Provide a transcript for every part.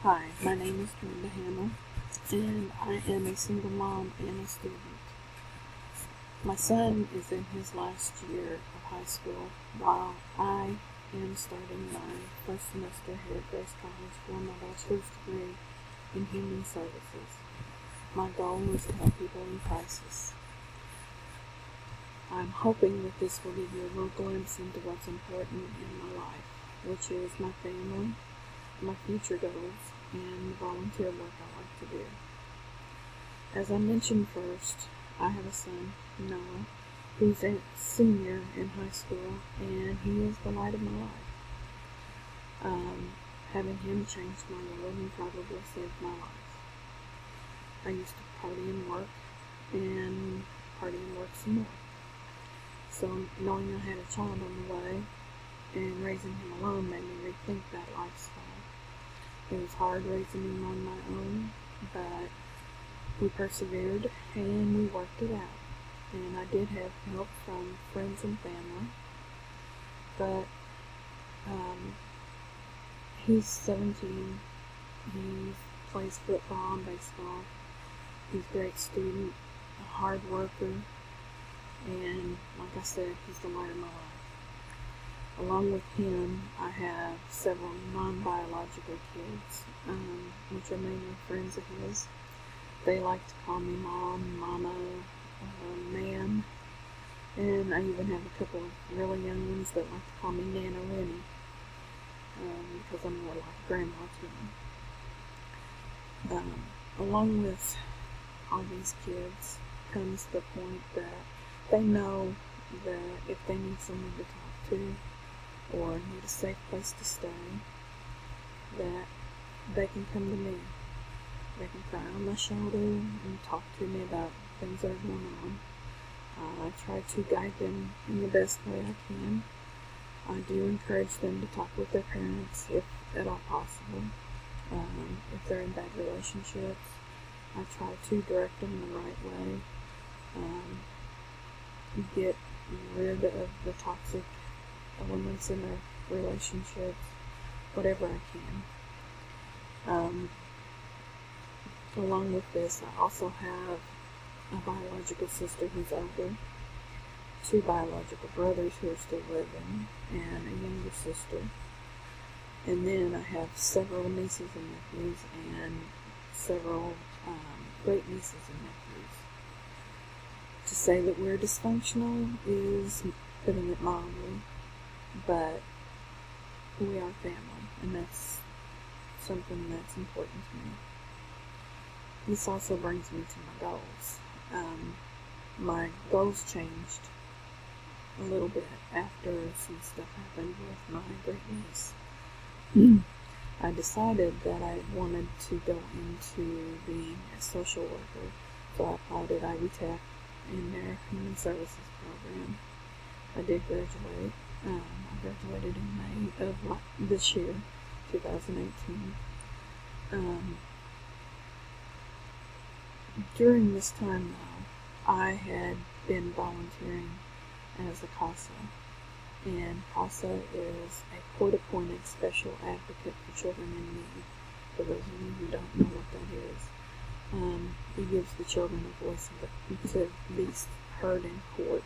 Hi, my name is Brenda Hamill, and I am a single mom and a student. My son is in his last year of high school, while I am starting my first semester here at Grace College for my bachelor's degree in human services. My goal is to help people in crisis. I'm hoping that this will give you a little glimpse into what's important in my life, which is my family, my future goals, and the volunteer work I like to do. As I mentioned first, I have a son, Noah, who's a senior in high school, and he is the light of my life. Having him changed my world and probably saved my life. I used to party and work some more. So knowing I had a child on the way and raising him alone made me rethink that lifestyle. It was hard raising him on my own, but we persevered and we worked it out. And I did have help from friends and family, but he's 17. He plays football and baseball. He's a great student, a hard worker, and like I said, he's the light of my life. Along with him, I have several non-biological kids, which are mainly friends of his. They like to call me Mom, Mama, Ma'am, and I even have a couple of really young ones that like to call me Nana Rennie, because I'm more like Grandma to them. Along with all these kids comes the point that they know that if they need someone to talk to or need a safe place to stay, that they can come to me. They can cry on my shoulder and talk to me about things that are going on. I try to guide them in the best way I can. I do encourage them to talk with their parents if at all possible. If they're in bad relationships, I try to direct them the right way. Get rid of the toxic elements in their relationships, whatever I can. Along with this, I also have a biological sister who's older, 2 biological brothers who are still living, and a younger sister. And then I have several nieces and nephews and several great nieces and nephews. To say that we're dysfunctional is putting it mildly, but we are family, and that's something that's important to me. This also brings me to my goals. My goals changed a little bit after some stuff happened with my great niece. I decided that I wanted to go into being a social worker, so I applied at Ivy Tech in their human services program. I did graduate. I graduated in May of this year, 2018. During this time, though, I had been volunteering as a CASA, and CASA is a court-appointed special advocate for children in need. For those of you who don't know what that is, it gives the children a voice to be heard in court.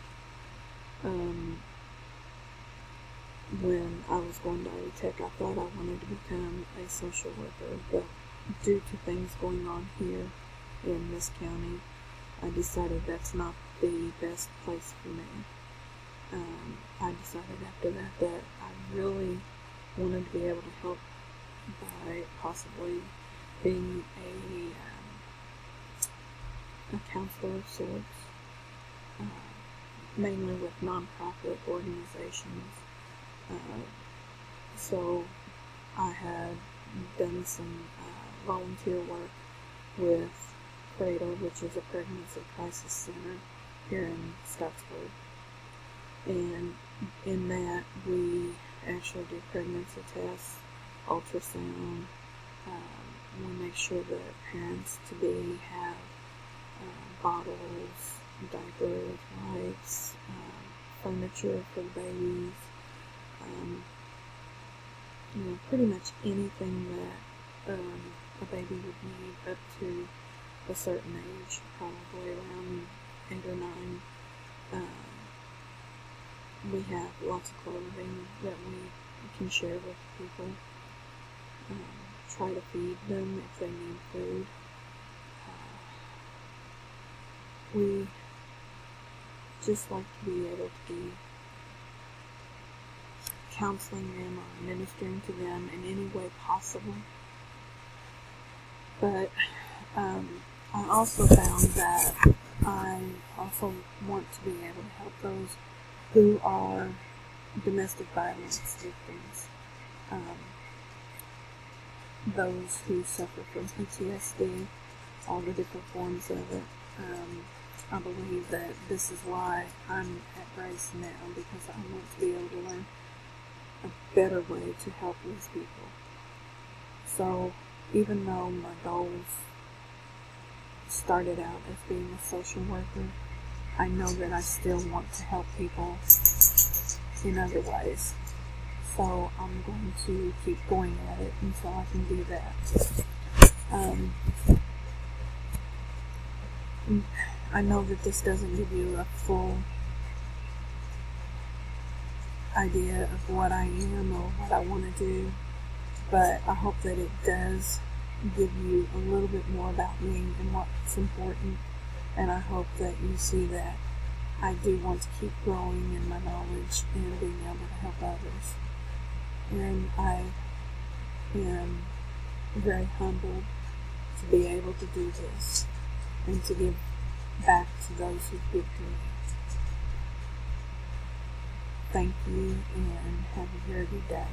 When I was going to Ivy Tech, I thought I wanted to become a social worker, but due to things going on here in this county, I decided that's not the best place for me. I decided after that I really wanted to be able to help by possibly being a counselor of sorts, mainly with nonprofit organizations. So I had done some volunteer work with Cradle, which is a pregnancy crisis center here in Scottsburg. And in that, we actually do pregnancy tests, ultrasound. We make sure that parents-to-be have bottles, diapers, wipes, furniture for the babies. Pretty much anything that a baby would need up to a certain age, probably around 8 or 9. We have lots of clothing that we can share with people. Try to feed them if they need food. We just like to be able to be counseling them or ministering to them in any way possible. But I also found that I also want to be able to help those who are domestic violence victims, those who suffer from PTSD, all the different forms of it. I believe that this is why I'm at Grace now, because I want to be able to learn a better way to help these people. So even though my goals started out as being a social worker, I know that I still want to help people in other ways. So I'm going to keep going at it until I can do that. I know that this doesn't give you a full idea of what I am or what I want to do, but I hope that it does give you a little bit more about me and what's important, and I hope that you see that I do want to keep growing in my knowledge and being able to help others. And I am very humbled to be able to do this and to give back to those who give to me. Thank you, and have a very good day.